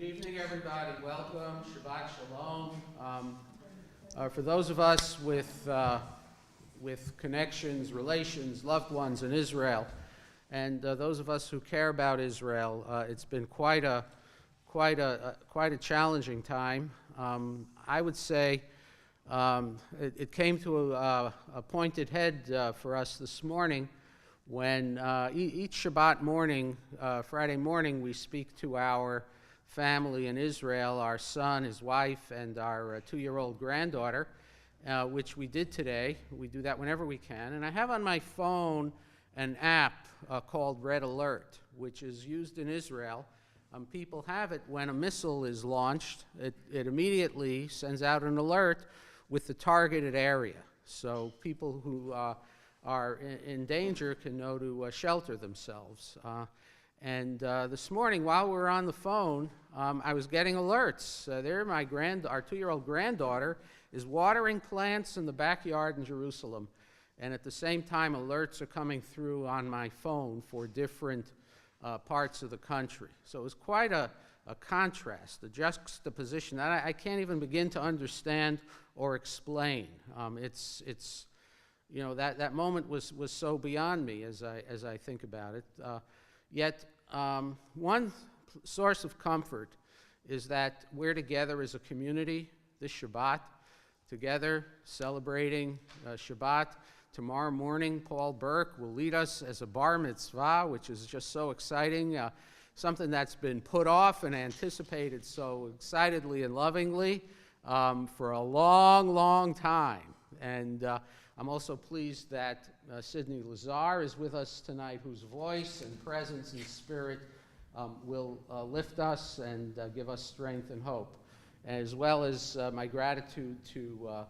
Good evening, everybody. Welcome. Shabbat Shalom. For those of us with connections, relations, loved ones in Israel, and those of us who care about Israel, it's been quite a challenging time. I would say it came to a pointed head for us this morning when each Shabbat morning, Friday morning, we speak to our family in Israel, our son, his wife, and our 2-year-old granddaughter, which we did today. We do that whenever we can. And I have on my phone an app called Red Alert, which is used in Israel. People have it when a missile is launched. It immediately sends out an alert with the targeted area. So people who are in danger can know to shelter themselves. And this morning, while we were on the phone, I was getting alerts. There, our 2-year-old granddaughter is watering plants in the backyard in Jerusalem. And at the same time, alerts are coming through on my phone for different parts of the country. So it was quite a contrast, a juxtaposition that I can't even begin to understand or explain. It's you know, that moment was so beyond me as I think about it. Yet one source of comfort is that we're together as a community this Shabbat, together celebrating Shabbat. Tomorrow morning, Paul Burke will lead us as a bar mitzvah, which is just so exciting, something that's been put off and anticipated so excitedly and lovingly for a long, long time. And I'm also pleased that Sidney Lazar is with us tonight, whose voice and presence and spirit will lift us and give us strength and hope, as well as my gratitude to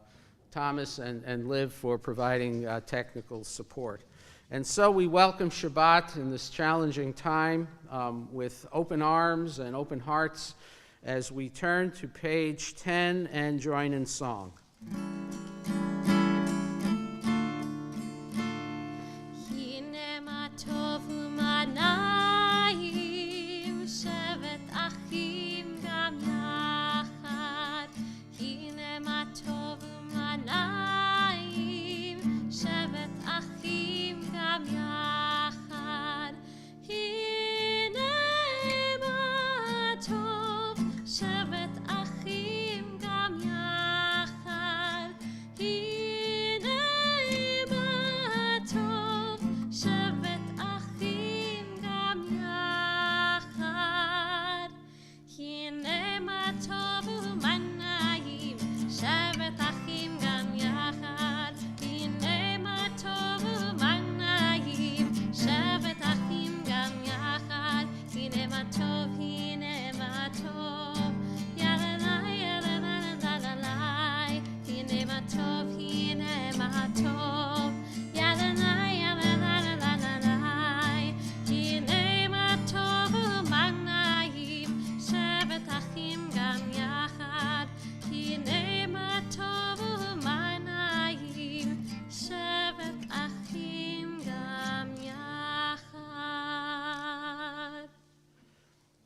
Thomas and Liv for providing technical support. And so we welcome Shabbat in this challenging time with open arms and open hearts as we turn to page 10 and join in song.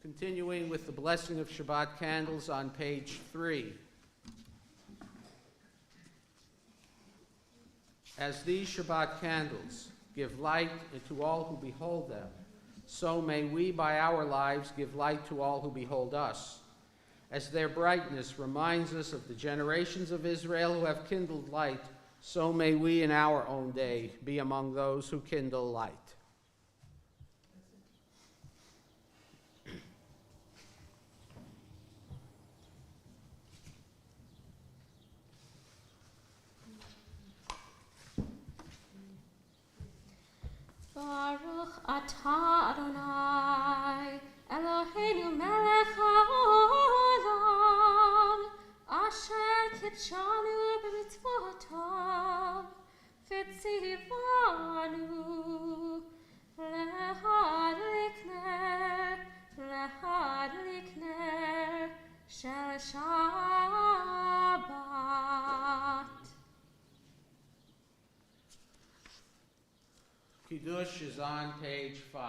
Continuing with the blessing of Shabbat candles on page 3. As these Shabbat candles give light to all who behold them, so may we by our lives give light to all who behold us. As their brightness reminds us of the generations of Israel who have kindled light, so may we in our own day be among those who kindle light. Baruch atah Adonai, Eloheinu melech haolam, asher kitshanu b'mitzvotav, v'tzivanu lehadlik ner shel Shabbat. Kiddush is on page 5.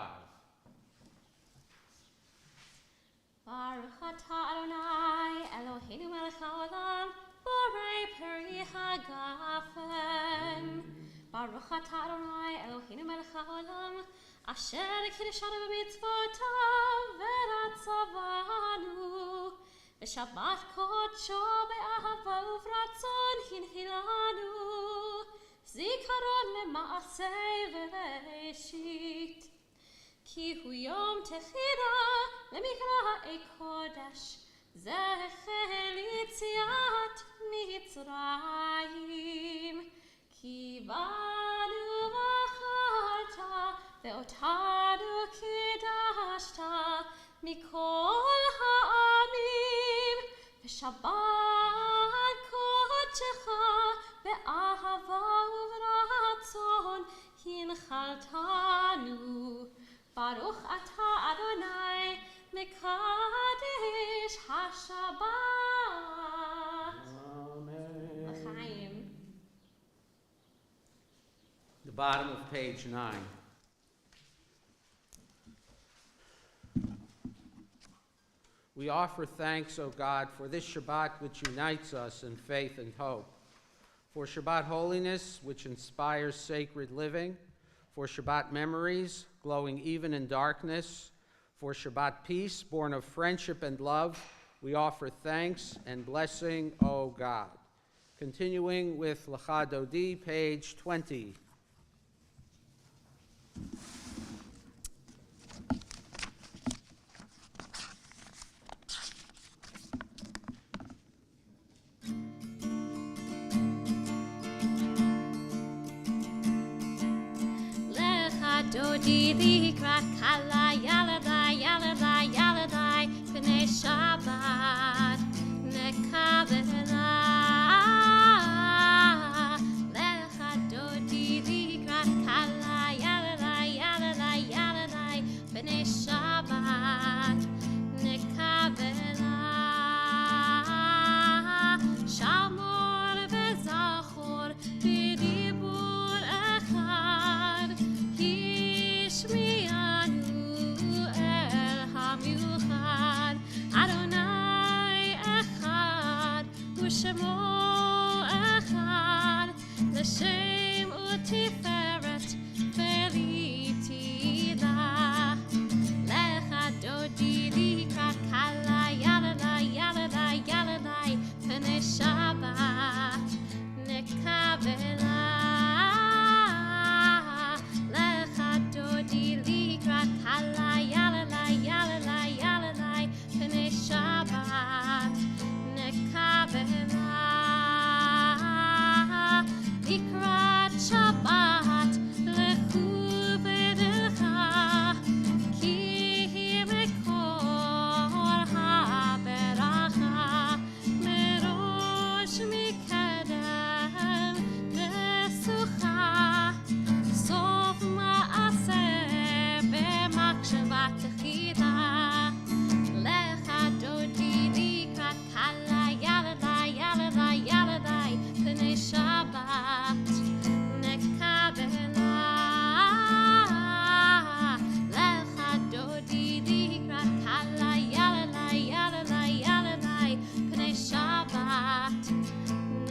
Baruch atah Adonai, Eloheinu melech haolam, borei peri hagafen. Baruch atah Adonai, Eloheinu melech haolam, asher kiddushanu b'mitzvotav v'ratzavanu. V'shabbat kodsho be'ahava uvratzon hinchilanu. Zikaron lema'aseh v'reishit. Ki hu yom techila lemikra kodesh. Zecher yitziat Mitzrayim. Ki banu v'achalta ve'otanu kidashta mikol ha'amim. V'shabbat kodecha be'ahava uvratzon hinchaltanu. Baruch atah Adonai mekadesh haShabbat. Amen. L'chaim. The bottom of page 9. We offer thanks, O God, for this Shabbat which unites us in faith and hope, for Shabbat holiness which inspires sacred living, for Shabbat memories glowing even in darkness, for Shabbat peace born of friendship and love. We offer thanks and blessing, O God. Continuing with Lecha Dodi, page 20. Dodi likrat kala yaladai yaladai yaladai pnei Shabbat nekavela lecha dodi likrat kala yaladai yaladai yaladai pnei Shabbat nekavela shamor vezachor b'dibur echad. Adonai echad, u'shemo echad, l'shem u'tiferet ve'litida. Lecha dodi likrat kala yaladai yaladai yaladai pnei Shabbat nekavela. Lecha dodi likrat kala yaladai yaladai yaladai pnei Shabbat nekavela. Likrat Shabbat lechu v'delcha, ki hi mekor ha'beracha, merosh mikedem nesucha, sof ma'aseh b'makshvat techida. Lecha dodi likrat kala yaladai yaladai yaladai pnei Shabbat nekavela. Lecha dodi likrat kala yaladai yaladai yaladai pnei Shabbat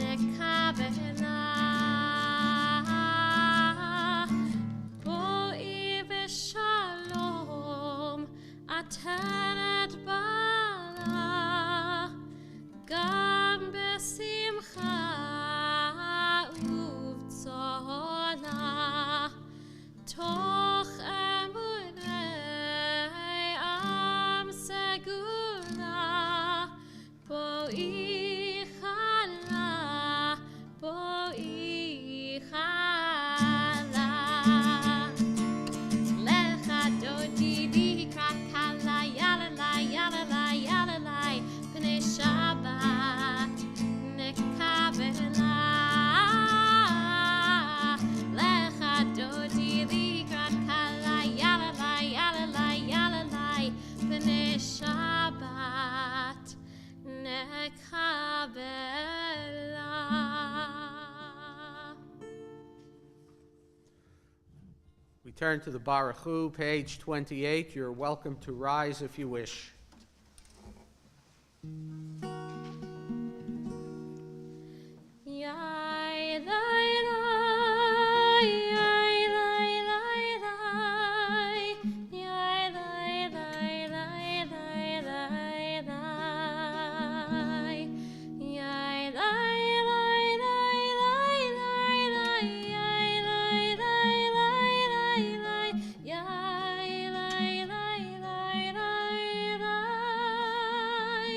nekavela. Boi v'shalom ateret bala, gam besimcha uvtzola, toch emunei am segula, boi chala, boi chala. Lecha dodi likrat kala yaladai yaladai yaladai pnei Shabbat nekavela. Lecha dodi likrat kala yaladai yaladai yaladai pnei Shabbat nekavela. We turn to the Baruch Hu, page 28. You're welcome to rise if you wish. Yai, lai, lai, yai, lai, lai, lai. Yai, lai, lai, lai, lai, lai, lai. Yai, lai, lai, lai, lai, lai, lai. Yai, lai, lai, lai, lai, lai. Yai, lai, lai, lai, lai, lai.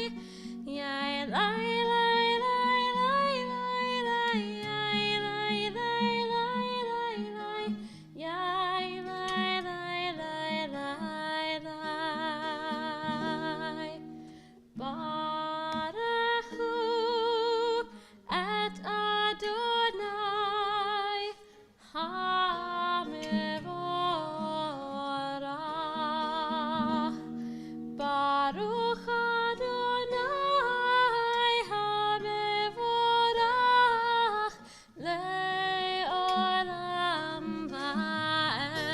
Yai, lai, lai, lai, lai, lai, lai. Yai, lai, lai, lai, lai, lai. Yai, lai, lai, lai, lai, lai. Baruch Hu et Adonai HaMevorach. Baruch Adonai HaMevorach le'olam va'ed.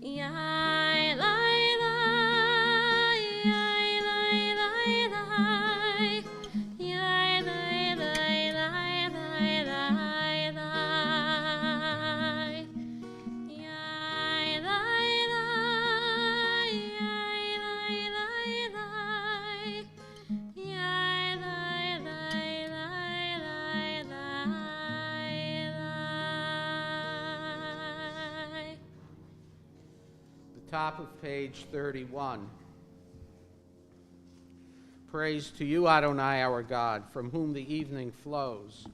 Yai, lai, lai, yai, lai, lai, lai. Yai, lai, lai, lai, lai, lai, lai. Yai, lai, lai, yai, lai, lai, lai. Yai, lai, lai, lai, lai, lai. The top of page 31. Praise to you, Adonai, our God, from whom the evening flows.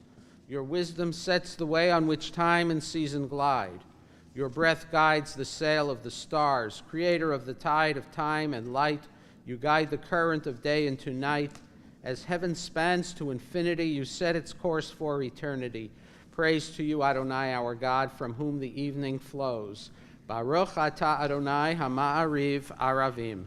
Your wisdom sets the way on which time and season glide. Your breath guides the sail of the stars. Creator of the tide of time and light, you guide the current of day into night. As heaven spans to infinity, you set its course for eternity. Praise to you, Adonai, our God, from whom the evening flows. Baruch atah Adonai hama'ariv aravim.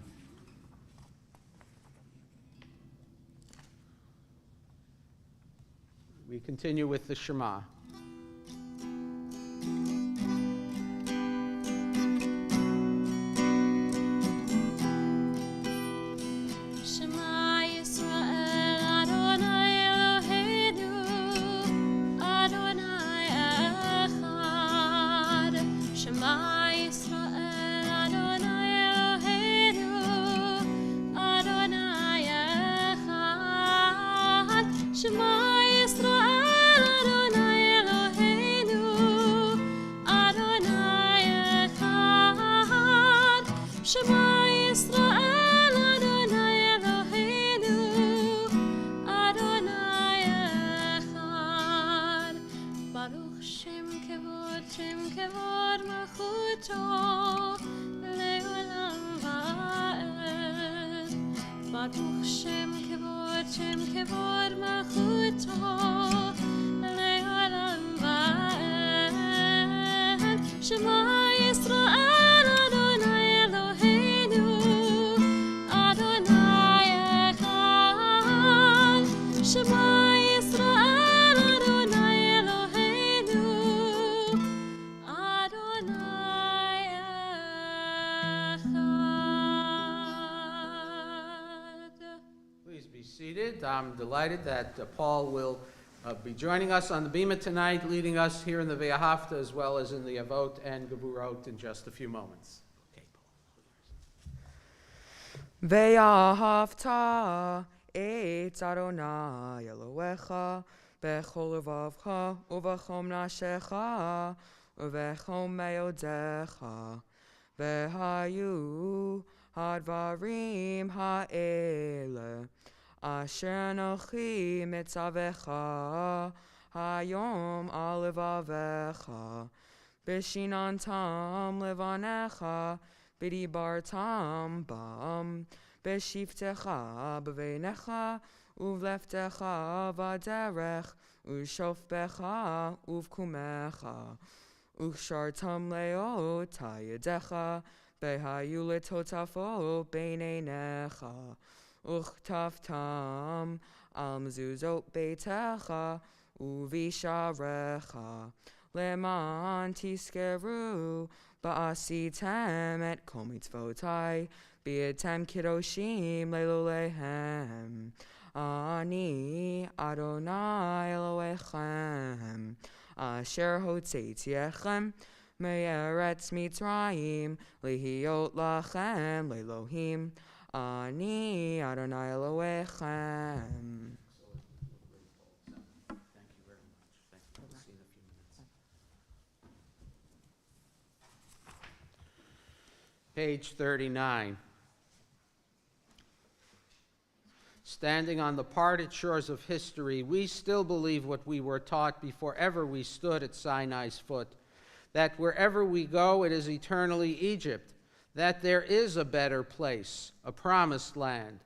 We continue with the Shema. Shema Yisrael, Adonai Eloheinu, Adonai Echad. Shema Yisrael, Adonai Eloheinu, Adonai Echad. Shema Yisrael, Adonai Eloheinu, Adonai Echad. Shema Yisrael, Adonai Eloheinu, Adonai Echad. Baruch Shem Kevod Malchuto le'olam va'ed. Baruch Shem Kevod Malchuto le'olam va'ed. Shema Yisrael, Adonai Eloheinu, Adonai Echad. Shema Yisrael, Adonai Eloheinu, Adonai Echad. Please be seated. I'm delighted that Paul will be joining us on the Bima tonight, leading us here in the Ve'ahavta as well as in the Avot and Geburot in just a few moments. Okay, Paul. Ve'ahavta et Adonai Elohecha bechol levavcha uvechom nafshecha uvechom meodecha ve'hayu hadvarim ha'ele asher anochi mitzavecha hayom al levavecha b'shinantam levanecha b'dibartam bam b'shiftecha b'veinecha uvleftecha v'derech u'shofbecha uvkumecha u'shartam leo tayadecha behayu letotafo beineinecha uchtaftam al mezuzot beitecha uvisharecha leman tiskeru Ba'asitem et kol mitzvotai, B'etem kiddoshim leilolehem. Ani Adonai Elohechem, Asher hotzeiti echem, me'eretz Mitzrayim, lihiyot lachem le'Elohim. Ani Adonai Elohechem. Thank you very much. Thank you. We'll see you in a few minutes. Page 39. Standing on the parted shores of history, we still believe what we were taught before ever we stood at Sinai's foot, that wherever we go, it is eternally Egypt, that there is a better place, a promised land,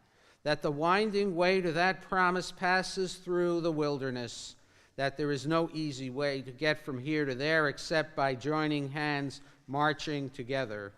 that the winding way to that promise passes through the wilderness, that there is no easy way to get from here to there except by joining hands, marching together.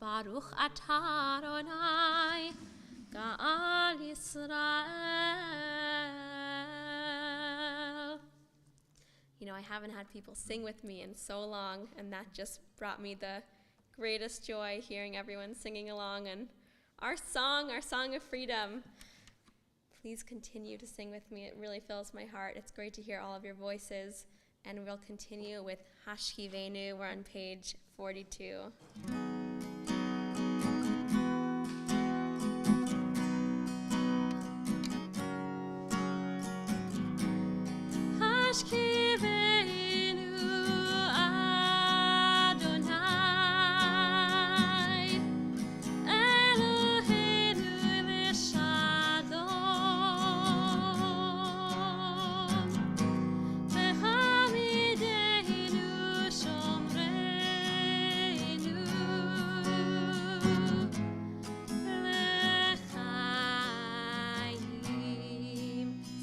Baruch atah Adonai, Ga'al Yisrael. You know, I haven't had people sing with me in so long, and that just brought me the greatest joy, hearing everyone singing along, and our song of freedom. Please continue to sing with me. It really fills my heart. It's great to hear all of your voices, and we'll continue with Hashkivenu. We're on page 42.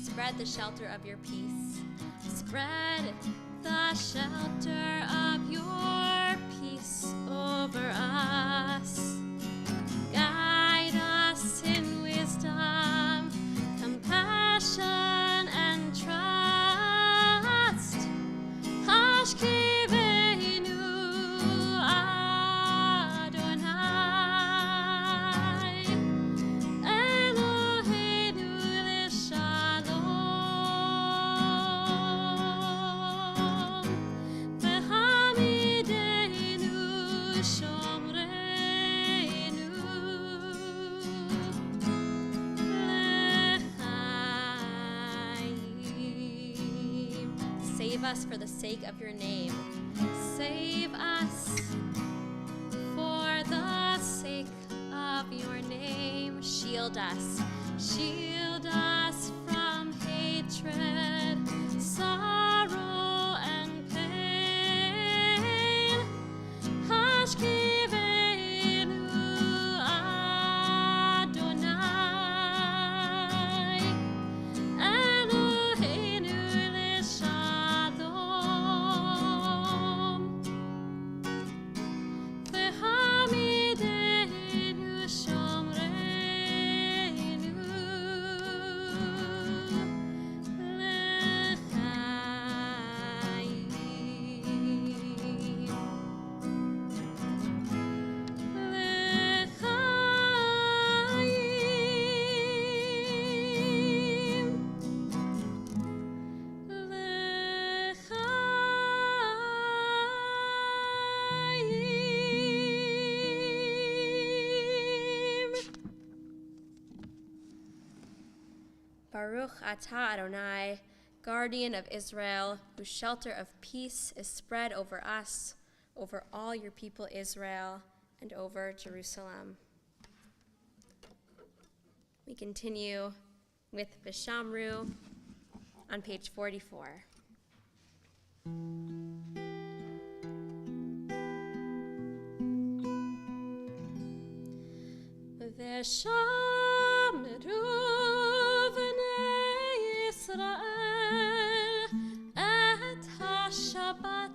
Spread the shelter of your peace. Spread the shelter of your peace over us. Guide us in wisdom, compassion, and trust. Hashkivenu Adonai, Eloheinu l'shalom. Save us for the sake of your name. Save us for the sake of your name. Shield us from hatred, sorrow, and pain. Hashkivenu Adonai, Eloheinu leshalom. Vehamidenu shomreinu Baruch atah Adonai, guardian of Israel, whose shelter of peace is spread over us, over all your people Israel, and over Jerusalem. We continue with Vishamru on page 44. Vishamru v'nei Yisrael et ha-Shabbat,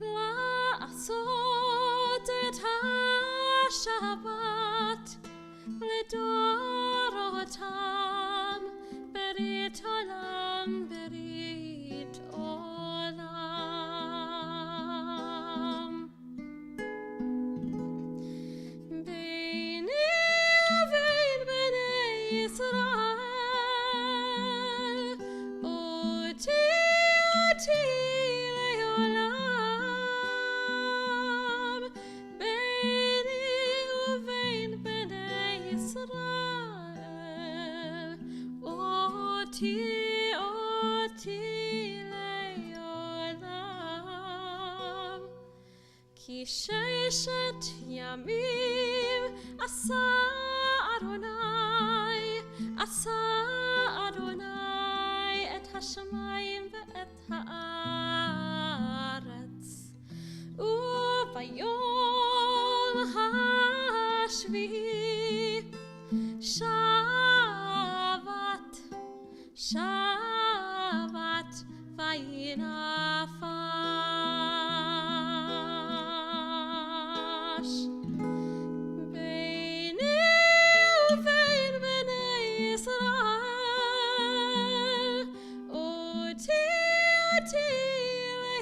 la'asot et ha-Shabbat lidorotam berit olam, berit olam. Beini uvein bnei Yisrael, oti leolam. Beini uvein bnei Yisrael, oti leolam. Ki sheishet yamim asa Adonai et hashamayim ve'et haaretz, uvayom hashvi'i Shabbat vayinafash. Beini uvein bnei Yisrael, oti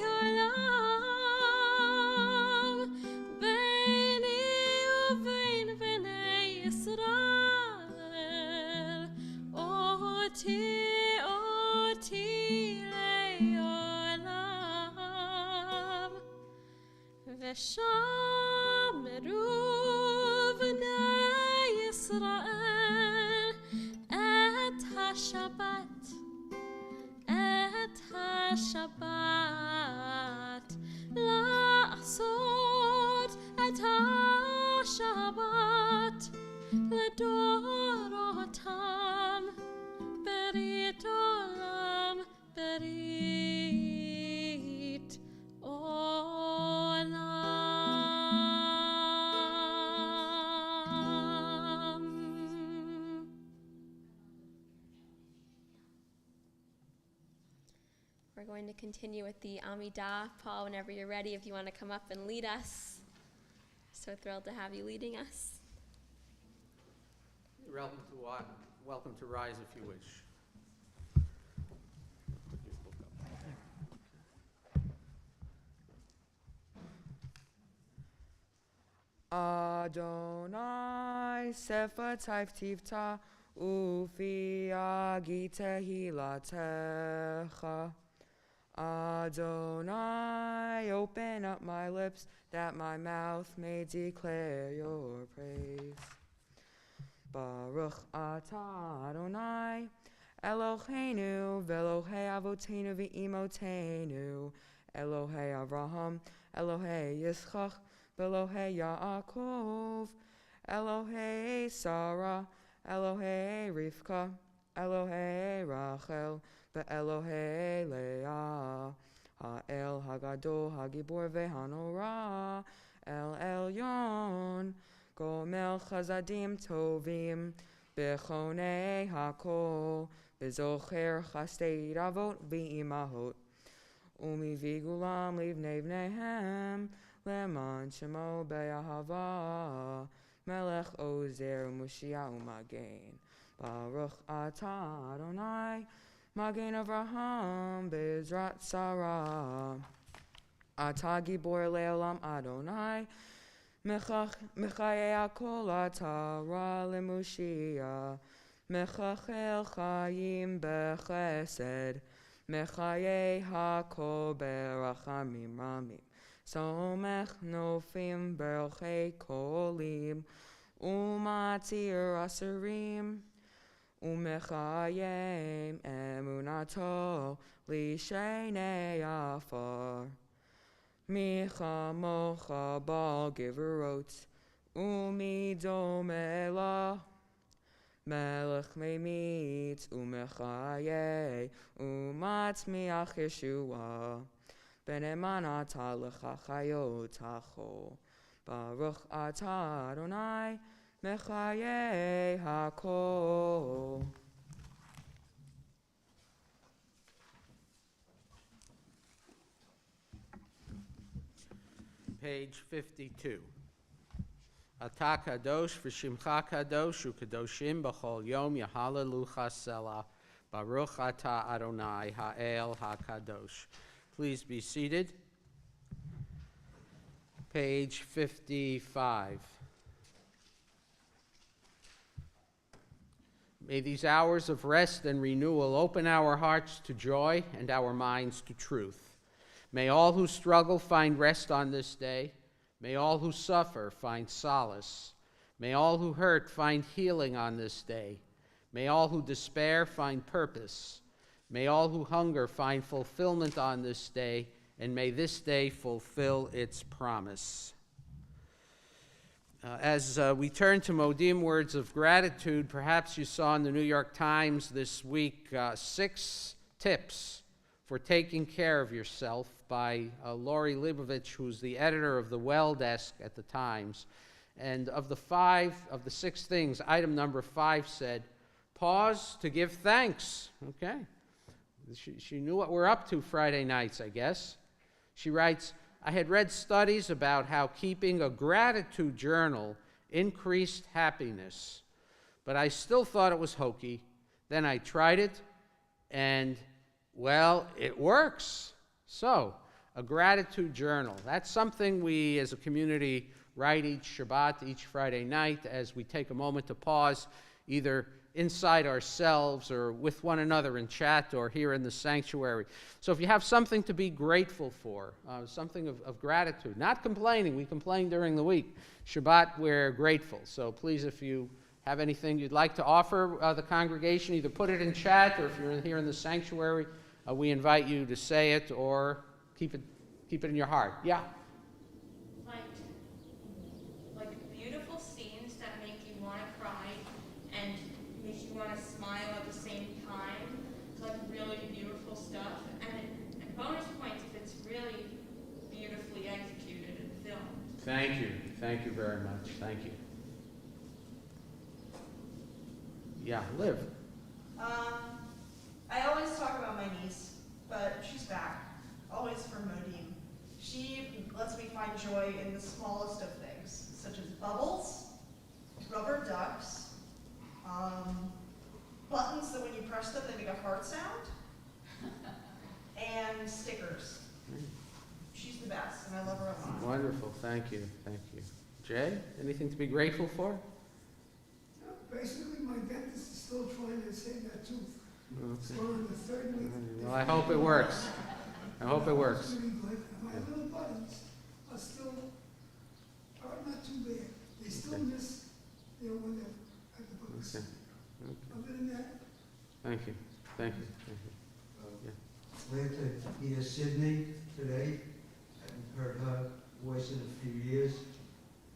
leolam. Beini uvein bnei Yisrael, oti leolam. Veshameru v'nei Yisrael et ha-Shabbat, la'asot et ha-Shabbat lidorotam berit olam, berit olam. We're going to continue with the Amidah. Paul, whenever you're ready, if you want to come up and lead us. So thrilled to have you leading us. You're welcome to rise if you wish. Put your book up. Adonai sefatai tivta ufi agita hilatecha. Adonai, open up my lips that my mouth may declare your praise. Baruch atah Adonai Eloheinu ve'Elohei avotenu ve'imotenu Elohei Avraham, Elohei Yitzchak, Elohei Yaakov, Elohei Sarah, Elohei Rivka, Elohei Rachel, ve'Elohei Leah, Ha'el Hagadol Hagibor ve'Hanora, El Elyon, Gomel Chazadim Tovim, Bechonei Hakol, Bezocher Chastei Avot ve'Imahot. Umi vigulam livnei bneihem, leman shemo be'ahava, melech ozer u'mushia u'magen. Baruch atah Adonai, magen Avraham be'ezrat Sarah. Atah gibor le'olam Adonai, mechayei hakol atah ra le'mushia, mechachel chayim bechesed, Mechaye hakol berachamim ramim, somech nofim berachei kolim, umatir aserim, umechayem emunato lishenei afar. Micha mocha bal giverot, umidom Melech me'mitz u'mechaye u'matzmiach Yeshua beneman atah lecha chayot hacho Baruch atah Adonai mechaye hakol. Page 52. Atah kadosh v'shimcha kadosh u'kadoshim b'chol yom yahalalu chasela. Baruch atah Adonai ha'el ha'kadosh. Please be seated. Page 55. May these hours of rest and renewal open our hearts to joy and our minds to truth. May all who struggle find rest on this day. May all who suffer find solace. May all who hurt find healing on this day. May all who despair find purpose. May all who hunger find fulfillment on this day, and may this day fulfill its promise. As we turn to Modim words of gratitude, perhaps you saw in the New York Times this week 6 tips for taking care of yourself by Lori Leibovich, who's the editor of the Well Desk at the Times. And of the 6 things, item number 5 said, pause to give thanks. Okay. She knew what we're up to Friday nights, I guess. She writes, I had read studies about how keeping a gratitude journal increased happiness, but I still thought it was hokey. Then I tried it, and, well, it works. So, a gratitude journal. That's something we as a community write each Shabbat, each Friday night, as we take a moment to pause, either inside ourselves or with one another in chat or here in the sanctuary. So if you have something to be grateful for, something of gratitude, not complaining, we complain during the week. Shabbat, we're grateful. So please, if you have anything you'd like to offer the congregation, either put it in chat, or if you're here in the sanctuary, we invite you to say it or keep it in your heart. Yeah? Like beautiful scenes that make you want to cry and make you want to smile at the same time. It's like really beautiful stuff. And bonus points if it's really beautifully executed and filmed. Thank you. Thank you very much. Thank you. Yeah, Liv. I always talk about my niece, but she's back. Always from Modim. She lets me find joy in the smallest of things, such as bubbles, rubber ducks, buttons that when you press them, they make a heart sound, and stickers. She's the best, and I love her a lot. Wonderful. Thank you. Thank you. Jay, anything to be grateful for? Basically, my dentist is still trying to save that tooth. It's Okay. going on the 3rd week. Well, I hope it works. I hope it works. It's really good. And my little buttons are not too bad. They still miss, when they have to put It's, Okay. other than that, Thank you, thank you, thank you. Glad to hear Sydney today. Haven't heard her voice in a few years.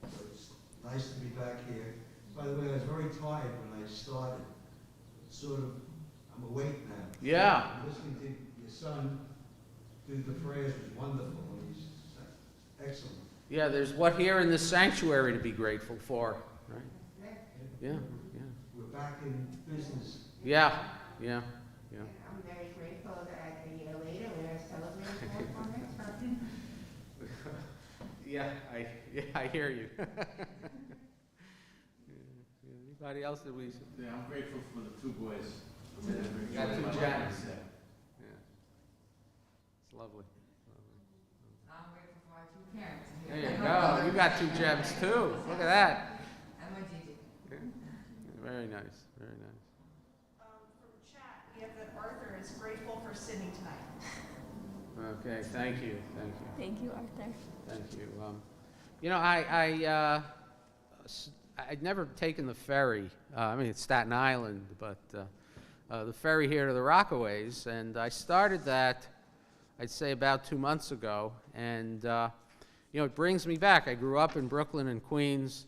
So it's nice to be back here. By the way, I was very tired when I started. Sort of, I'm awake now. Yeah. Listening to your son do the prayers was wonderful. He's excellent. Yeah, there's what here in this sanctuary to be grateful for, right? Yeah, yeah. We're back in business. Yeah, yeah, yeah. I'm very grateful that a year later we are celebrating 4 months. Yeah, I hear you. Anybody else that we? Yeah, I'm grateful for the two boys. Got two Jackets. Yeah. It's lovely. I'm grateful for our 2 parents. There you go. You got 2 gems too. Look at that. And my Gigi. Yeah. Very nice. Very nice. From chat, we have that Arthur is grateful for Sydney tonight. Okay. Thank you. Thank you. Thank you, Arthur. Thank you. You know, I'd never taken the ferry. I mean, it's Staten Island, but the ferry here to the Rockaways, and I started that, I'd say, about 2 months ago, and you know, it brings me back. I grew up in Brooklyn and Queens.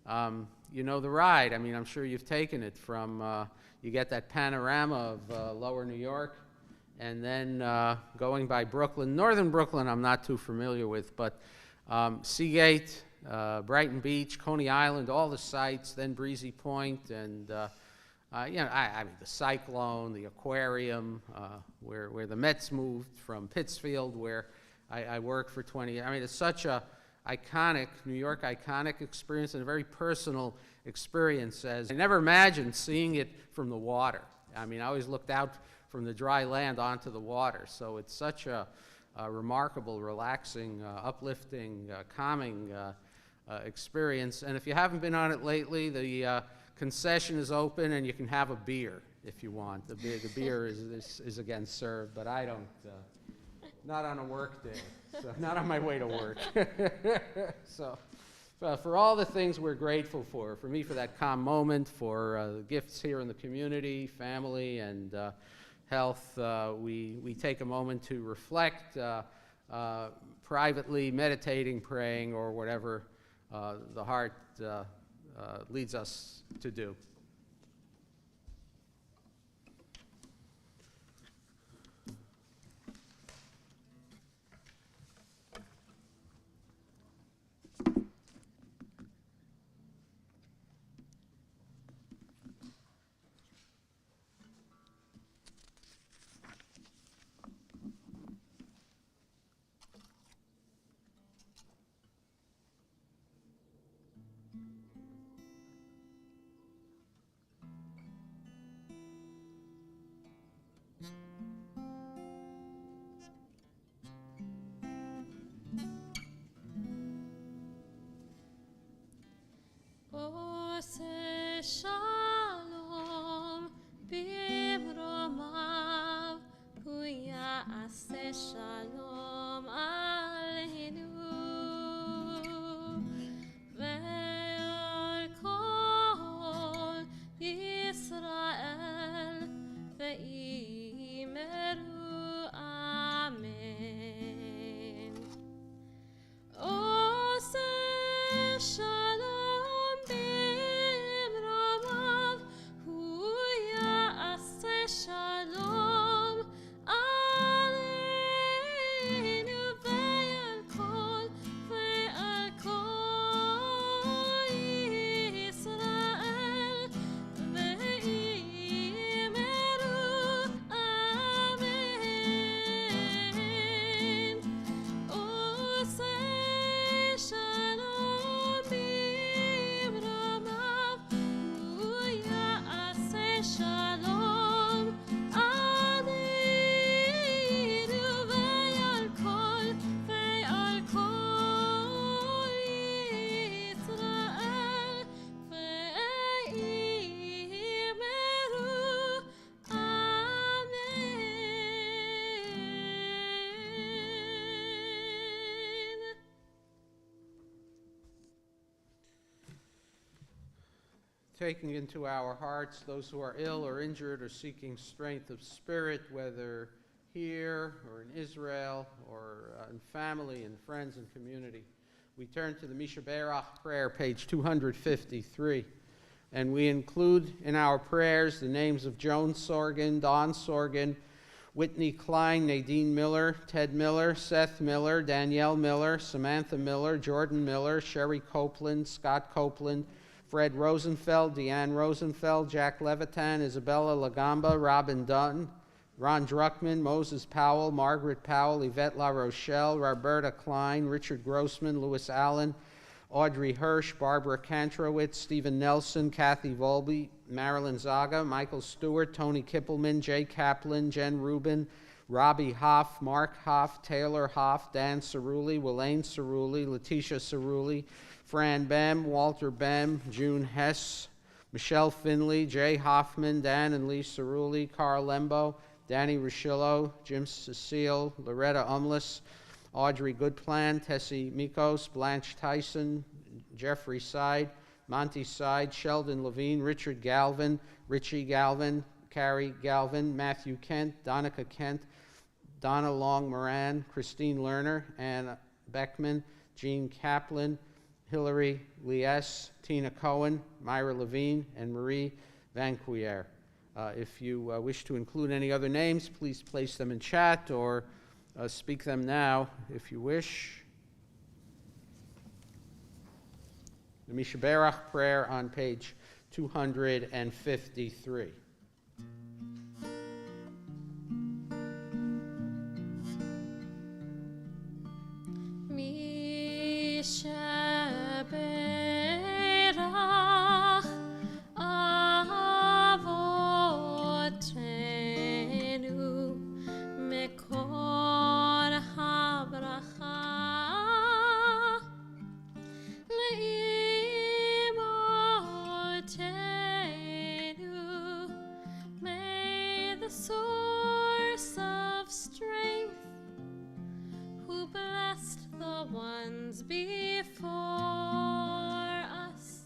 You know the ride. I mean, I'm sure you've taken it from. You get that panorama of Lower New York, and then going by Brooklyn, Northern Brooklyn. I'm not too familiar with, but Seagate, Brighton Beach, Coney Island, all the sites, then Breezy Point, and you know, I mean, the Cyclone, the Aquarium, where the Mets moved from Pittsfield, where I worked for 20 years. I mean, it's such a iconic, New York iconic experience, and a very personal experience. As I never imagined seeing it from the water. I mean, I always looked out from the dry land onto the water, so it's such a remarkable, relaxing, uplifting, calming experience. And if you haven't been on it lately, the concession is open and you can have a beer if you want. The beer is again served, but I don't, not on a work day, so not on my way to work. So for all the things we're grateful for me, for that calm moment, for the gifts here in the community, family, and health, we take a moment to reflect privately, meditating, praying, or whatever the heart leads us to do. Ose shalom bimromav huya ase shalom aleinu ve'al kol Yisrael ve'imei taking into our hearts those who are ill or injured or seeking strength of spirit, whether here or in Israel or in family and friends and community. We turn to the Misha Berach prayer, page 253, and we include in our prayers the names of Joan Sorgan, Don Sorgan, Whitney Klein, Nadine Miller, Ted Miller, Seth Miller, Danielle Miller, Samantha Miller, Jordan Miller, Sherry Copeland, Scott Copeland, Fred Rosenfeld, Deanne Rosenfeld, Jack Levitan, Isabella Lagamba, Robin Dunn, Ron Druckman, Moses Powell, Margaret Powell, Yvette La Rochelle, Roberta Klein, Richard Grossman, Louis Allen, Audrey Hirsch, Barbara Kantrowitz, Stephen Nelson, Kathy Volby, Marilyn Zaga, Michael Stewart, Tony Kippelman, Jay Kaplan, Jen Rubin, Robbie Hoff, Mark Hoff, Taylor Hoff, Dan Cerulli, Welaine Cerulli, Letitia Cerulli, Fran Bem, Walter Bem, June Hess, Michelle Finley, Jay Hoffman, Dan and Lee Cerulli, Carl Lembo, Danny Rochillo, Jim Cecile, Loretta Umlis, Audrey Goodplan, Tessie Mikos, Blanche Tyson, Jeffrey Side, Monty Side, Sheldon Levine, Richard Galvin, Richie Galvin, Carrie Galvin, Matthew Kent, Donica Kent, Donna Long Moran, Christine Lerner, Ann Beckman, Jean Kaplan, Hillary Lies, Tina Cohen, Myra Levine, and Marie Vanquier. If you wish to include any other names, please place them in chat or speak them now if you wish. The Misha Berach prayer on page 253. Misha Berach Avotenu Mekor HaBracha Le'imotenu. May the source of strength, who blessed the ones before us,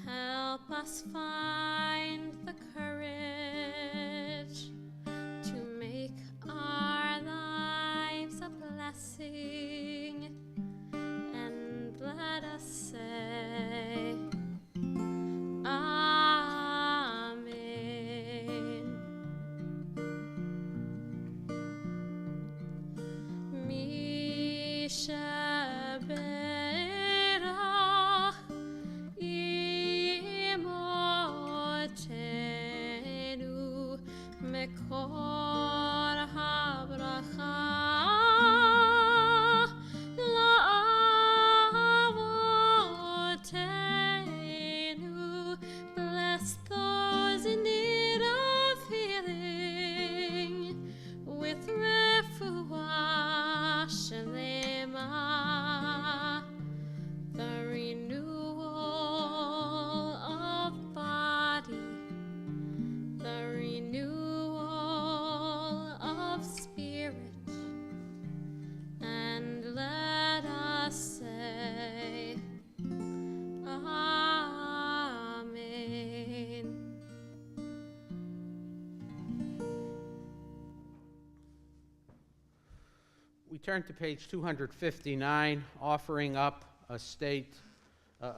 help us find the courage to make our lives a blessing, and let us say, Amen. Misha Berach Imotenu Mekor HaBracha La'avotenu. Bless those in need of healing with refuah shlema, the renewal of body, the renewal of spirit, and let us say, Amen. We turn to page 259, offering up a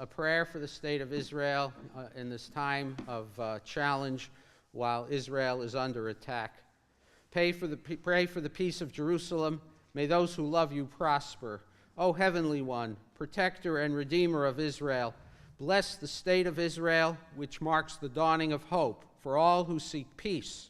prayer for the state of Israel in this time of challenge while Israel is under attack. Pray for the peace of Jerusalem. May those who love you prosper. O Heavenly One, protector and redeemer of Israel, bless the state of Israel, which marks the dawning of hope for all who seek peace.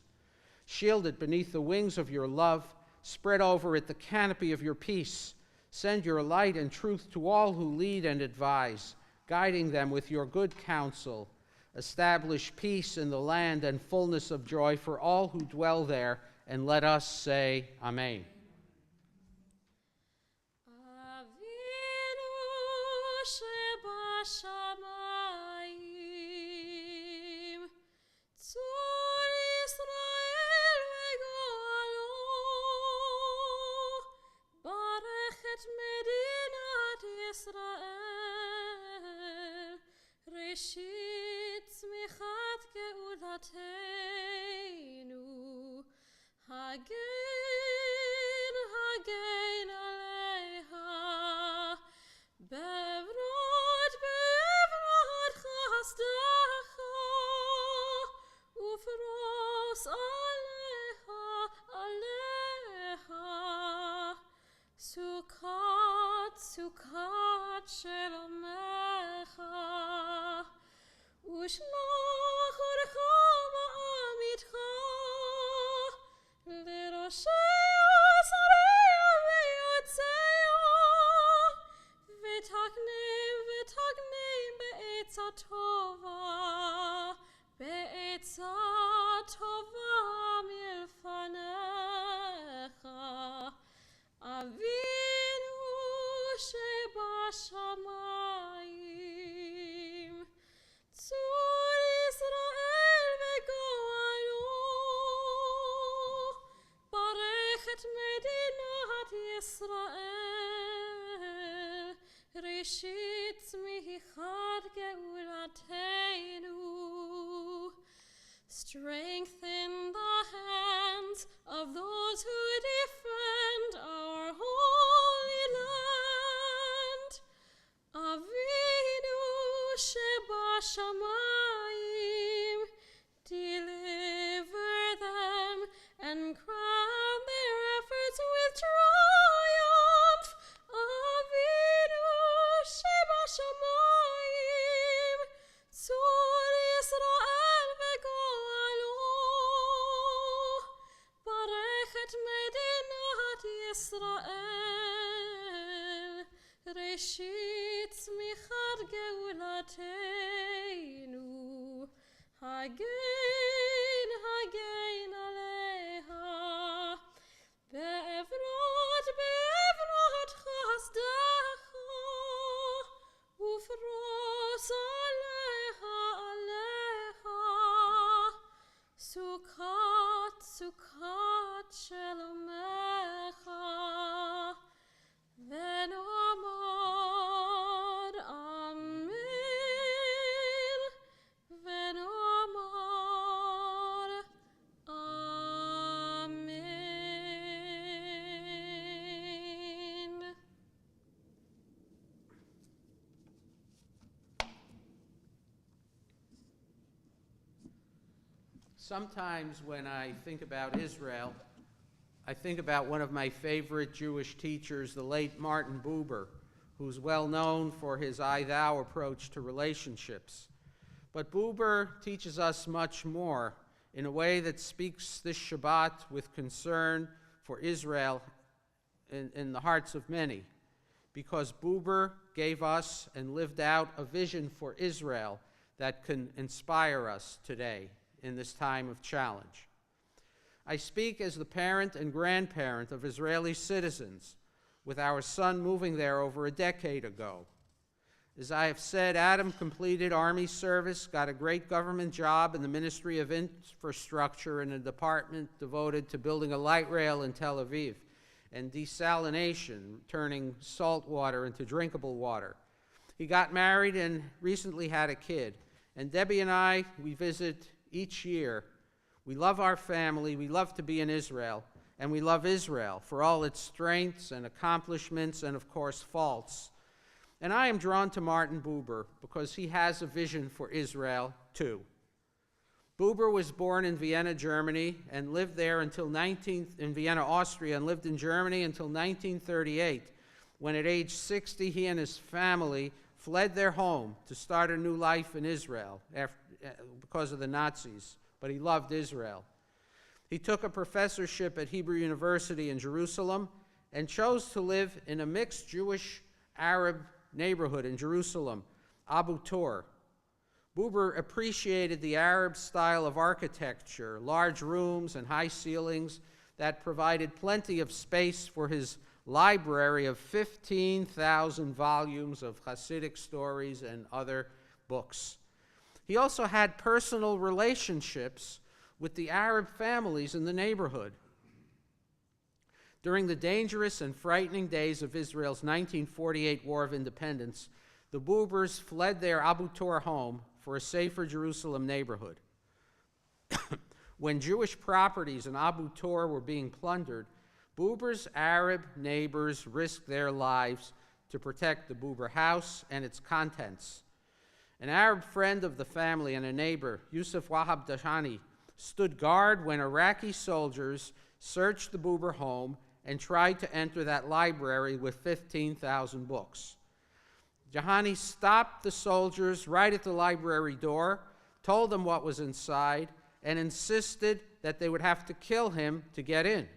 Shield it beneath the wings of your love. Spread over it the canopy of your peace. Send your light and truth to all who lead and advise, guiding them with your good counsel. Establish peace in the land and fullness of joy for all who dwell there, and let us say, Amen. Avinu shebashamayim, tzur Yisrael v'galo, barech et medinat Yisrael, reshit גאולתנו. הגן, הגן עליה, בעברות, בעברות חסדך, ופרוס עליה, עליה, סוכת, סוכת שלומך, ושלח אורך בעם איתך, לראשיה, שריה ויועציה, ותקנם, ותקנם בעצה טובה, בעצה טובה מלפניך. אבינו שבשמיים, צור ישראל וגואלו, ברך את מדינת ישראל, ראשית צמיחת גאולתנו. Strengthen the hands of those who defend our holy land. Avinu Shebashamayim, deliver them and crown their efforts with triumph. Avinu Shebashamayim, Tzur Yisrael v'go'alo, barech et medinat Yisrael, reshit tzmichat geulatenu, hagen, hagen aleha, be'evrot, be'evrot chasdecha, ufros aleha, aleha, sukkot, sukkot shelomecha, venomar amen, venomar amen. Sometimes when I think about Israel, I think about one of my favorite Jewish teachers, the late Martin Buber, who's well known for his I-thou approach to relationships. But Buber teaches us much more in a way that speaks this Shabbat with concern for Israel in the hearts of many, because Buber gave us and lived out a vision for Israel that can inspire us today in this time of challenge. I speak as the parent and grandparent of Israeli citizens, with our son moving there over a decade ago. As I have said, Adam completed Army service, got a great government job in the Ministry of Infrastructure in a department devoted to building a light rail in Tel Aviv and desalination, turning salt water into drinkable water. He got married and recently had a kid. And Debbie and I, we visit each year. We love our family, we love to be in Israel, and we love Israel for all its strengths and accomplishments and, of course, faults. And I am drawn to Martin Buber because he has a vision for Israel, too. Buber was born in Vienna, Germany, and lived there until in Vienna, Austria, and lived in Germany until 1938, when at age 60, he and his family fled their home to start a new life in Israel because of the Nazis, but he loved Israel. He took a professorship at Hebrew University in Jerusalem and chose to live in a mixed Jewish-Arab neighborhood in Jerusalem, Abu Tor. Buber appreciated the Arab style of architecture, large rooms and high ceilings that provided plenty of space for his library of 15,000 volumes of Hasidic stories and other books. He also had personal relationships with the Arab families in the neighborhood. During the dangerous and frightening days of Israel's 1948 War of Independence, the Bubers fled their Abu Tor home for a safer Jerusalem neighborhood. When Jewish properties in Abu Tor were being plundered, Buber's Arab neighbors risked their lives to protect the Buber house and its contents. An Arab friend of the family and a neighbor, Yusuf Wahab Dashani, stood guard when Iraqi soldiers searched the Buber home and tried to enter that library with 15,000 books. Jahani stopped the soldiers right at the library door, told them what was inside, and insisted that they would have to kill him to get in.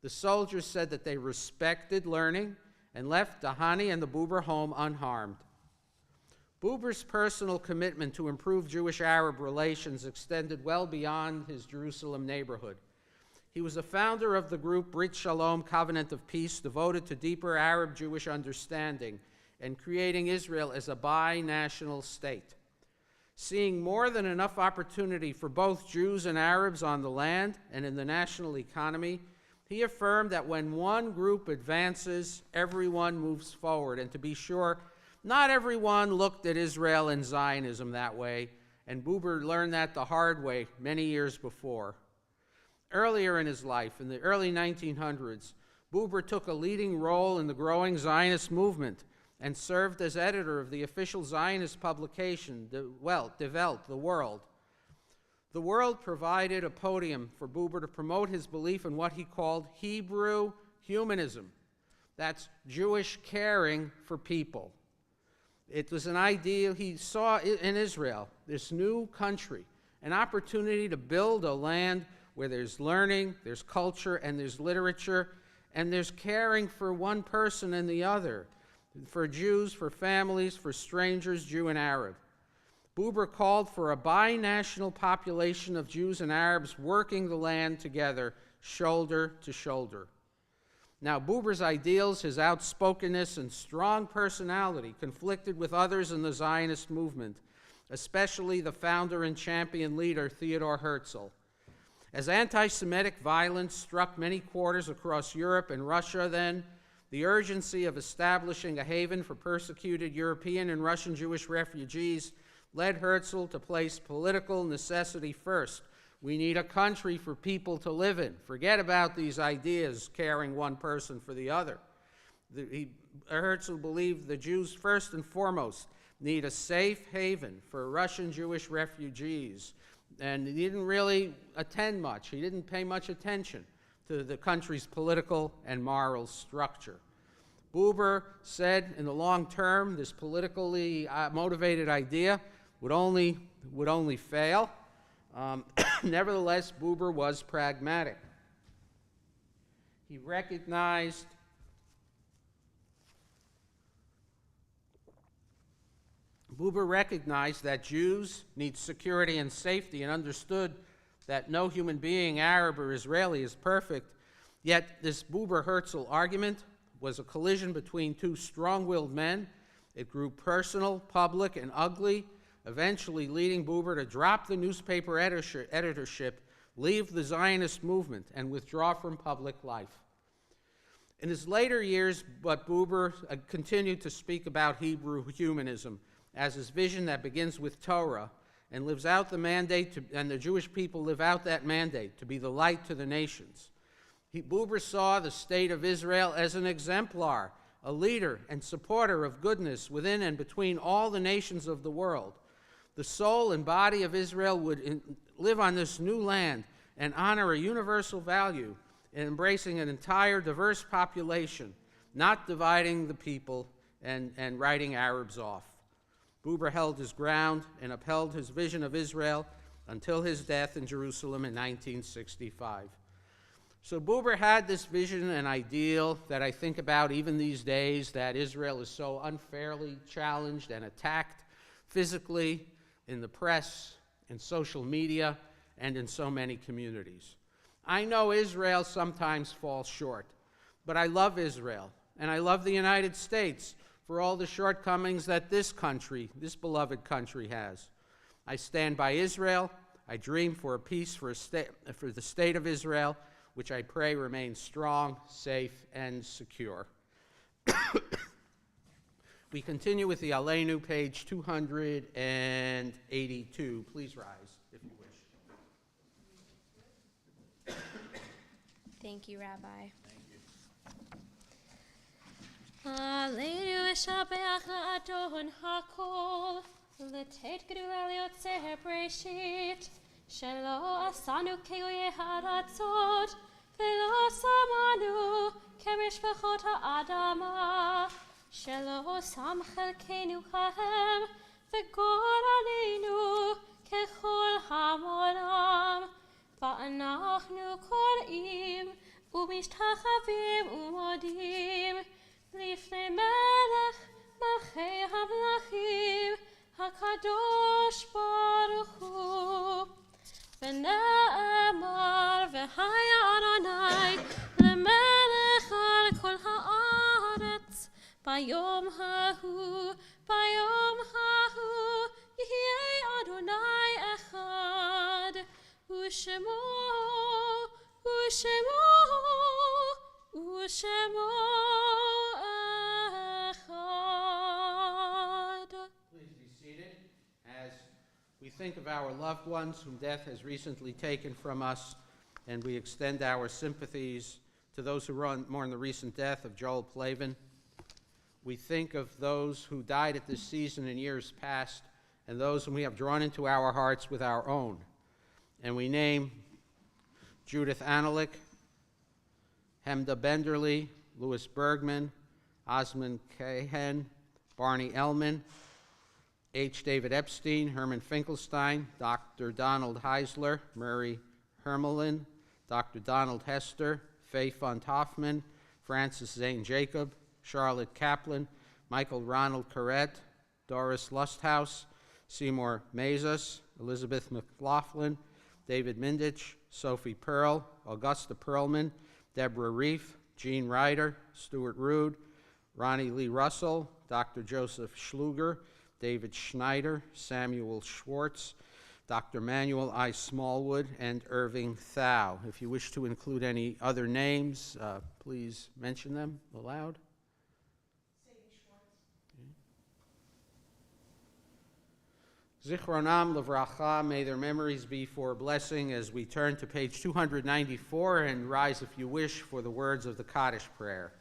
The soldiers said that they respected learning and left Dahani and the Buber home unharmed. Buber's personal commitment to improve Jewish-Arab relations extended well beyond his Jerusalem neighborhood. He was a founder of the group Brit Shalom, Covenant of Peace, devoted to deeper Arab-Jewish understanding and creating Israel as a bi-national state. Seeing more than enough opportunity for both Jews and Arabs on the land and in the national economy, he affirmed that when one group advances, everyone moves forward. And to be sure, not everyone looked at Israel and Zionism that way, and Buber learned that the hard way many years before. Earlier in his life, in the early 1900s, Buber took a leading role in the growing Zionist movement and served as editor of the official Zionist publication, Die Welt, The World. The World provided a podium for Buber to promote his belief in what he called Hebrew humanism. That's Jewish caring for people. It was an ideal he saw in Israel, this new country, an opportunity to build a land where there's learning, there's culture, and there's literature, and there's caring for one person and the other, for Jews, for families, for strangers, Jew and Arab. Buber called for a bi-national population of Jews and Arabs working the land together, shoulder to shoulder. Now, Buber's ideals, his outspokenness and strong personality conflicted with others in the Zionist movement, especially the founder and champion leader, Theodor Herzl. As anti-Semitic violence struck many quarters across Europe and Russia then, the urgency of establishing a haven for persecuted European and Russian Jewish refugees led Herzl to place political necessity first. We need a country for people to live in. Forget about these ideas, caring one person for the other. Herzl believed the Jews, first and foremost, need a safe haven for Russian Jewish refugees. And he didn't really attend much. He didn't pay much attention to the country's political and moral structure. Buber said in the long term, this politically motivated idea would only fail. Nevertheless, Buber was pragmatic. He recognized that Jews need security and safety and understood that no human being, Arab or Israeli, is perfect. Yet this Buber-Herzl argument was a collision between two strong-willed men. It grew personal, public, and ugly, eventually leading Buber to drop the newspaper editorship, leave the Zionist movement, and withdraw from public life. In his later years, Buber continued to speak about Hebrew humanism as his vision that begins with Torah and lives out the mandate, and the Jewish people live out that mandate to be the light to the nations. Buber saw the state of Israel as an exemplar, a leader and supporter of goodness within and between all the nations of the world. The soul and body of Israel would live on this new land and honor a universal value in embracing an entire diverse population, not dividing the people and writing Arabs off. Buber held his ground and upheld his vision of Israel until his death in Jerusalem in 1965. So Buber had this vision and ideal that I think about even these days, that Israel is so unfairly challenged and attacked physically in the press, in social media, and in so many communities. I know Israel sometimes falls short, but I love Israel, and I love the United States for all the shortcomings that this country, this beloved country, has. I stand by Israel. I dream for a peace for the state of Israel, which I pray remains strong, safe, and secure. We continue with the Aleinu, page 282. Please rise, if you wish. Thank you, Rabbi. Thank you. Aleinu eshabeach la'adon hakol, l'tet gedula liotzer breshit, shelo asanu keoye haratzot, velo samanu kemishpachot ha'adama, shelo sam chelkenu chahem, v'goralenu kechol hamonam, va'anachnu kor'im, umishtachavim umodim, לפני מלך מלכי המלכים הקדוש ברוך הוא ונאמר והיה אדוני למלך על כל הארץ ביום ההוא יהיה אדוני אחד ושמו Please be seated as we think of our loved ones whom death has recently taken from us, and we extend our sympathies to those who mourn the recent death of Joel Plavin. We think of those who died at this season in years past, and those whom we have drawn into our hearts with our own. And we name Judith Analik, Hemda Benderly, Louis Bergman, Osmond Cahen, Barney Ellman, H. David Epstein, Herman Finkelstein, Dr. Donald Heisler, Murray Hermelin, Dr. Donald Hester, Faye Fund Hoffman, Francis Zane Jacob, Charlotte Kaplan, Michael Ronald Corrett, Doris Lusthouse, Seymour Mazes, Elizabeth McLaughlin, David Mindich, Sophie Pearl, Augusta Perlman, Deborah Reef, Jean Ryder, Stuart Rude, Ronnie Lee Russell, Dr. Joseph Schluger, David Schneider, Samuel Schwartz, Dr. Manuel I. Smallwood, and Irving Thau. If you wish to include any other names, please mention them aloud. Zichronam Levracha, may their memories be for a blessing as we turn to page 294 and rise, if you wish, for the words of the Kaddish prayer.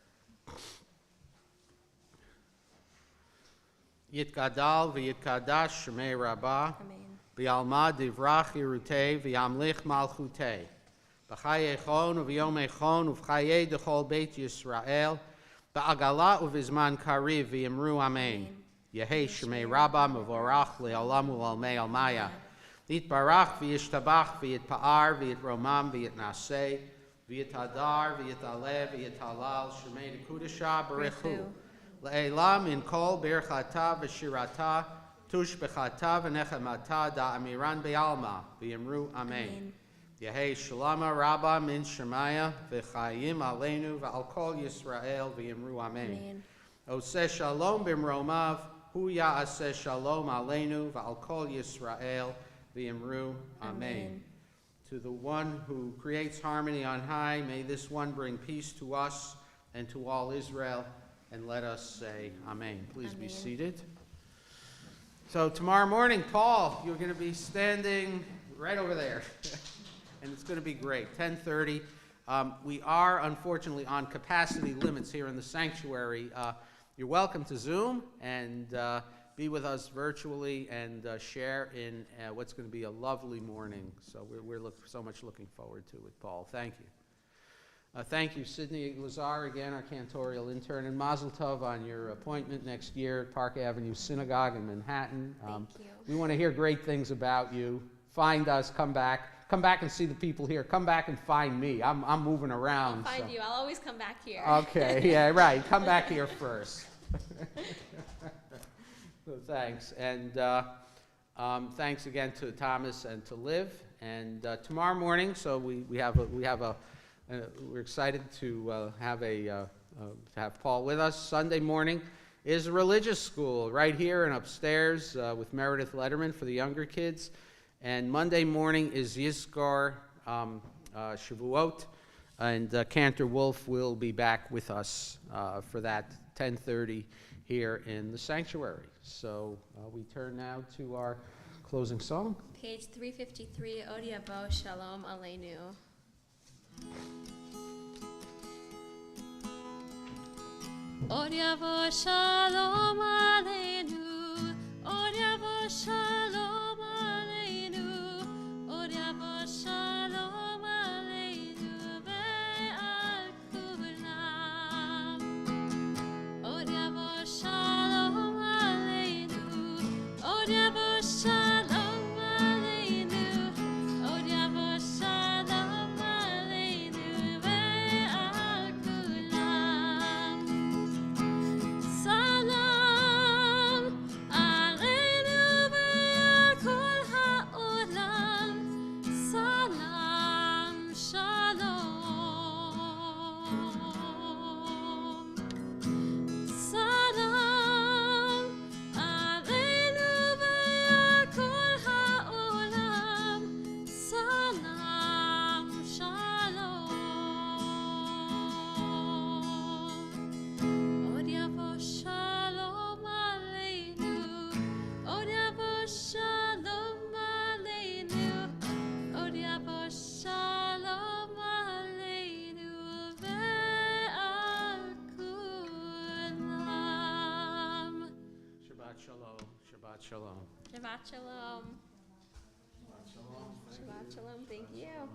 Yitgadal v'yitkadash shemei Rabbah, Amen. v'yalma divrach yirutei v'yamlich malchutei, b'chaye echon u'v'yom echon u'v'chaye dechol beit Yisrael, ba'agala u'v'zman kariv v'yimru Amen. Yehei Shemei Rabbah Mevorach Le'olam U'Almei Almaya. Yitbarach v'yishtabach v'yitpa'ar v'yitromam v'yitnaseh v'yitadar v'yitaleh v'yitalal Shemei Dekudesha Barechu. Le'elam in kol birchata v'shirata tush b'chata v'nechemata da'amiran be'alma v'yimru Amen. Yehei Shalama Rabbah min Shemaya v'chayim aleinu v'al kol Yisrael v'yimru Amen. Oseh Shalom b'mromav Hu ya'aseh shalom aleinu v'al kol Yisrael v'yimru Amen. To the one who creates harmony on high, may this one bring peace to us and to all Israel, and let us say Amen. Please be seated. So tomorrow morning, Paul, you're going to be standing right over there, and it's going to be great, 10:30. We are, unfortunately, on capacity limits here in the sanctuary. You're welcome to Zoom and be with us virtually and share in what's going to be a lovely morning. So we're so much looking forward to it, Paul. Thank you. Thank you, Sydney Lazar, again, our cantorial intern, and Mazel Tov on your appointment next year at Park Avenue Synagogue in Manhattan. Thank you. We want to hear great things about you. Find us, come back and see the people here. Come back and find me. I'm moving around. I'll find you. I'll always come back here. Okay, yeah, right. Come back here first. So thanks. And thanks again to Thomas and to Liv. And tomorrow morning, so we're excited to have Paul with us. Sunday morning is a religious school right here and upstairs with Meredith Letterman for the younger kids. And Monday morning is Yizkor Shavuot, and Cantor Wolf will be back with us for that 10:30 here in the sanctuary. So we turn now to our closing song. Page 353, Odia Bo Shalom Aleinu. Od yavo shalom aleinu, od yavo shalom aleinu, od yavo shalom aleinu ve'al kulam. Od yavo shalom aleinu, od yavo shalom aleinu, od yavo shalom aleinu ve'al kulam. Salam aleinu ve'al kol ha'olam. Salam shalom. Salam aleinu ve'al kol ha'olam. Salam shalom. Od yavo shalom aleinu, od yavo shalom aleinu, od yavo shalom aleinu ve'al kulam. Shabbat shalom. Shabbat shalom. Shabbat shalom. Shabbat shalom. Shabbat shalom. Thank you.